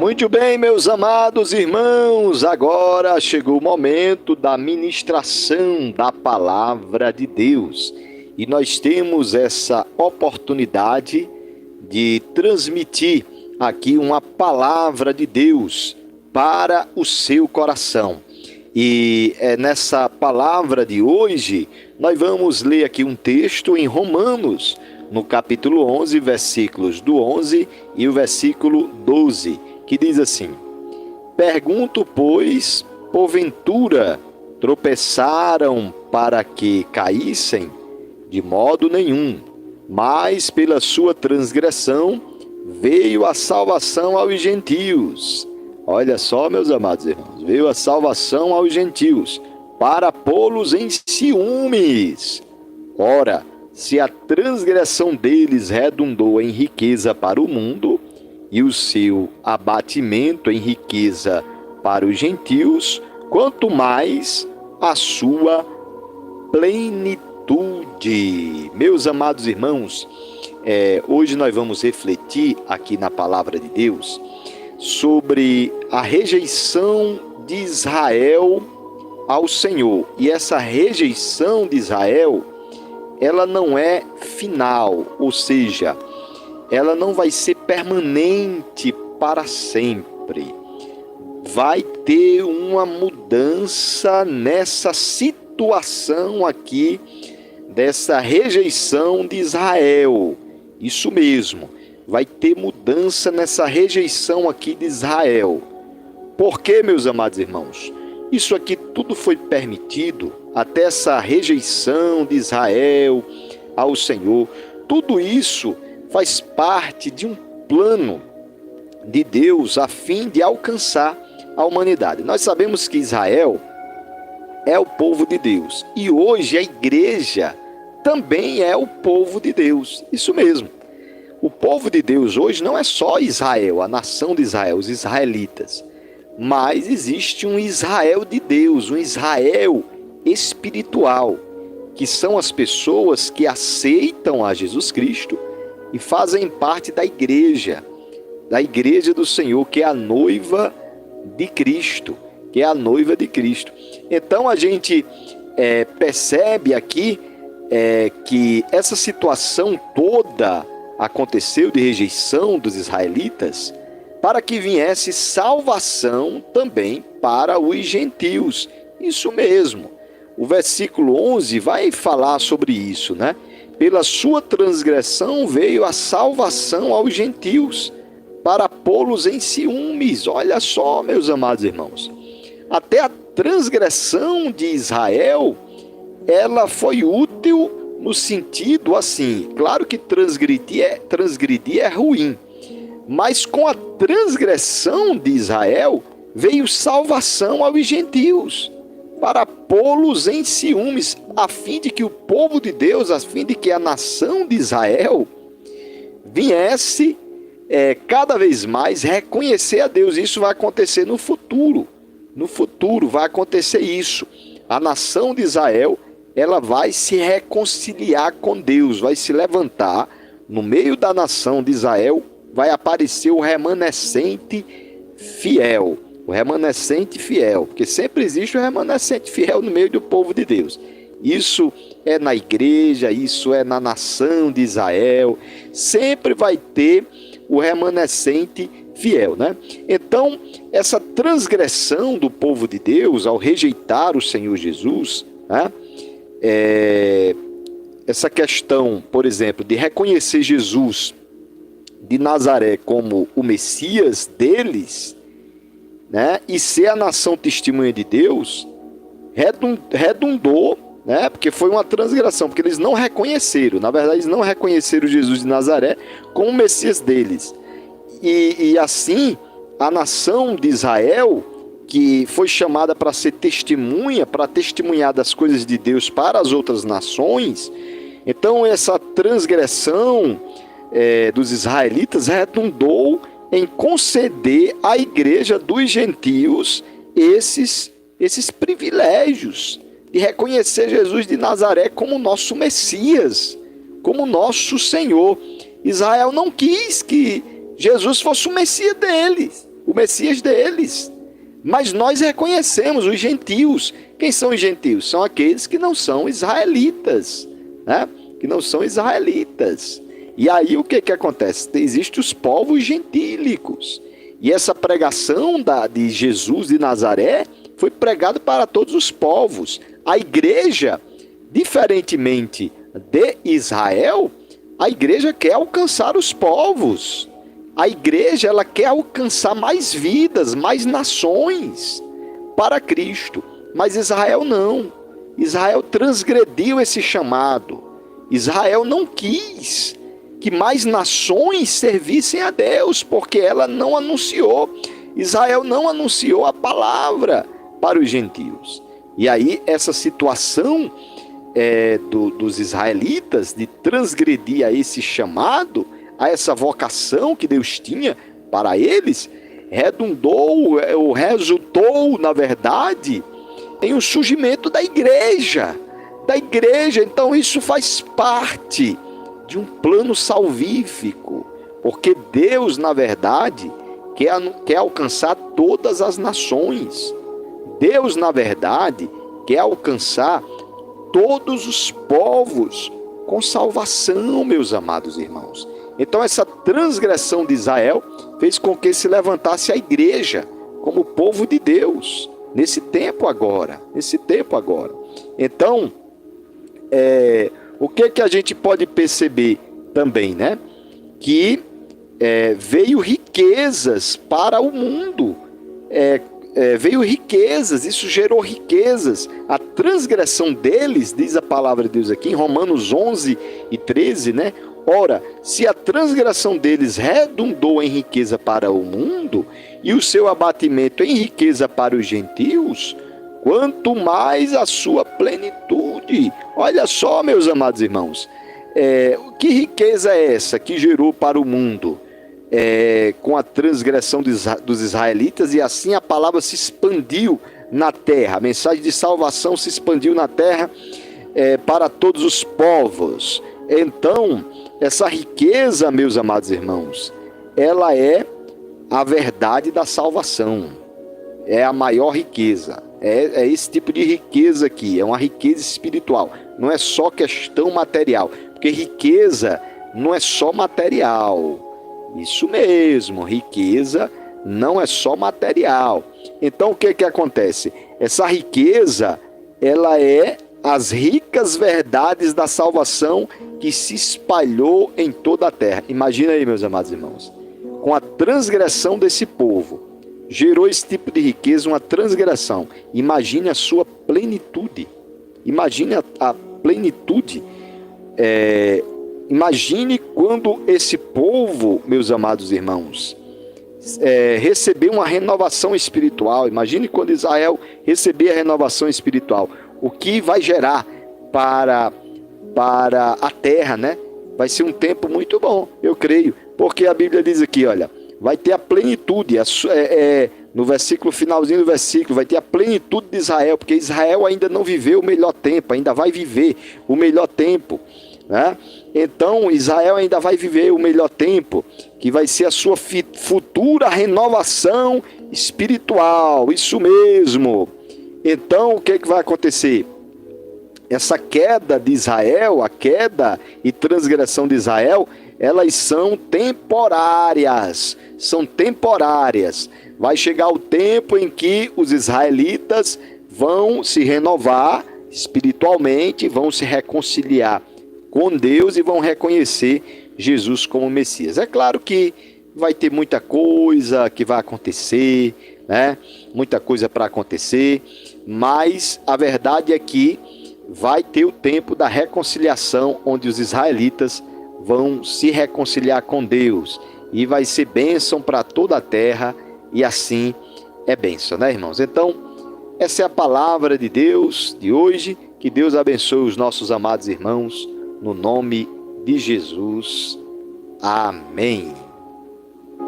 Muito bem, meus amados irmãos, agora chegou o momento da ministração da Palavra de Deus. E nós temos essa oportunidade de transmitir aqui uma Palavra de Deus para o seu coração. E nessa palavra de hoje, nós vamos ler aqui um texto em Romanos, no capítulo 11, versículos do 11 e o versículo 12, que diz assim: Pergunto, pois, porventura tropeçaram para que caíssem? De modo nenhum, mas pela sua transgressão veio a salvação aos gentios. Olha só, meus amados irmãos, veio a salvação aos gentios, para pô-los em ciúmes. Ora, se a transgressão deles redundou em riqueza para o mundo, e o seu abatimento em riqueza para os gentios, quanto mais a sua plenitude. Meus amados irmãos, hoje nós vamos refletir aqui na Palavra de Deus sobre a rejeição de Israel ao Senhor. E essa rejeição de Israel, ela não é final, ou seja, ela não vai ser permanente para sempre. Vai ter uma mudança nessa situação aqui, dessa rejeição de Israel. Isso mesmo, vai ter mudança nessa rejeição aqui de Israel. Por quê, meus amados irmãos? Isso aqui tudo foi permitido, até essa rejeição de Israel ao Senhor. Tudo isso faz parte de um plano de Deus a fim de alcançar a humanidade. Nós sabemos que Israel é o povo de Deus e hoje a igreja também é o povo de Deus. Isso mesmo. O povo de Deus hoje não é só Israel, a nação de Israel, os israelitas, mas existe um Israel de Deus, um Israel espiritual, que são as pessoas que aceitam a Jesus Cristo e fazem parte da igreja do Senhor, que é a noiva de Cristo, Então a gente percebe aqui que essa situação toda aconteceu de rejeição dos israelitas para que viesse salvação também para os gentios. Isso mesmo. O versículo 11 vai falar sobre isso, né? Pela sua transgressão veio a salvação aos gentios, para pô-los em ciúmes. Olha só, meus amados irmãos. Até a transgressão de Israel, ela foi útil no sentido assim, claro que transgredir é ruim, mas com a transgressão de Israel veio salvação aos gentios, para pô-los em ciúmes, a fim de que o povo de Deus, a fim de que a nação de Israel viesse cada vez mais reconhecer a Deus. Isso vai acontecer no futuro. No futuro vai acontecer isso. A nação de Israel, ela vai se reconciliar com Deus, vai se levantar. No meio da nação de Israel vai aparecer o remanescente fiel. O remanescente fiel, porque sempre existe o remanescente fiel no meio do povo de Deus. Isso é na igreja, isso é na nação de Israel. Sempre vai ter o remanescente fiel, né? Então, essa transgressão do povo de Deus ao rejeitar o Senhor Jesus, né? Essa questão, por exemplo, de reconhecer Jesus de Nazaré como o Messias deles, né? E ser a nação testemunha de Deus, redundou, né? Porque foi uma transgressão, porque eles não reconheceram, na verdade eles não reconheceram Jesus de Nazaré como o Messias deles. E assim, a nação de Israel, que foi chamada para ser testemunha, para testemunhar das coisas de Deus para as outras nações, então essa transgressão dos israelitas redundou em conceder à igreja dos gentios esses privilégios de reconhecer Jesus de Nazaré como nosso Messias, como nosso Senhor. Israel não quis que Jesus fosse o Messias deles. o Messias deles. Mas nós reconhecemos os gentios. Quem são os gentios? São aqueles que não são israelitas, né? Que não são israelitas. E aí o que acontece? Existem os povos gentílicos. E essa pregação de Jesus de Nazaré foi pregada para todos os povos. A igreja, diferentemente de Israel, a igreja quer alcançar os povos. A igreja, ela quer alcançar mais vidas, mais nações para Cristo. Mas Israel não. Israel transgrediu esse chamado. Israel não quis que mais nações servissem a Deus, porque ela não anunciou. Israel não anunciou a palavra para os gentios. E aí essa situação dos israelitas de transgredir a esse chamado, a essa vocação que Deus tinha para eles, resultou, na verdade, em um surgimento da igreja. Então isso faz parte de um plano salvífico, porque Deus, na verdade, quer alcançar todas as nações. Deus, na verdade, quer alcançar todos os povos com salvação, meus amados irmãos. Então essa transgressão de Israel fez com que se levantasse a igreja como povo de Deus, nesse tempo agora. Então, o que a gente pode perceber também, né? Que veio riquezas para o mundo, veio riquezas, isso gerou riquezas. A transgressão deles, diz a palavra de Deus aqui em Romanos 11 e 13, né? Ora, se a transgressão deles redundou em riqueza para o mundo, e o seu abatimento em riqueza para os gentios, quanto mais a sua plenitude. Olha só, meus amados irmãos, que riqueza é essa que gerou para o mundo com a transgressão dos israelitas, e assim a palavra se expandiu na terra, a mensagem de salvação se expandiu na terra para todos os povos. Então, essa riqueza, meus amados irmãos, ela é a verdade da salvação, é a maior riqueza, é esse tipo de riqueza aqui, é uma riqueza espiritual, não é só questão material, porque riqueza não é só material, isso mesmo, riqueza não é só material. Então o que acontece? Essa riqueza, ela é as ricas verdades da salvação que se espalhou em toda a terra. Imagina aí, meus amados irmãos, com a transgressão desse povo, gerou esse tipo de riqueza, uma transgressão. Imagine a sua plenitude. Imagine a plenitude. Imagine quando esse povo, meus amados irmãos, receber uma renovação espiritual. Imagine quando Israel receber a renovação espiritual. O que vai gerar para a terra, né? Vai ser um tempo muito bom, eu creio. Porque a Bíblia diz aqui, olha, vai ter a plenitude, no versículo, finalzinho do versículo, vai ter a plenitude de Israel, porque Israel ainda não viveu o melhor tempo, ainda vai viver o melhor tempo, né? Então Israel ainda vai viver o melhor tempo, que vai ser a sua futura renovação espiritual, isso mesmo. Então o que vai acontecer? Essa queda de Israel, a queda e transgressão de Israel, elas são temporárias, Vai chegar o tempo em que os israelitas vão se renovar espiritualmente, vão se reconciliar com Deus e vão reconhecer Jesus como Messias. É claro que vai ter muita coisa que vai acontecer, né? Muita coisa para acontecer, mas a verdade é que vai ter o tempo da reconciliação, onde os israelitas vão se reconciliar com Deus, e vai ser bênção para toda a terra, e assim é bênção, né, irmãos? Então, essa é a palavra de Deus de hoje. Que Deus abençoe os nossos amados irmãos, no nome de Jesus. Amém.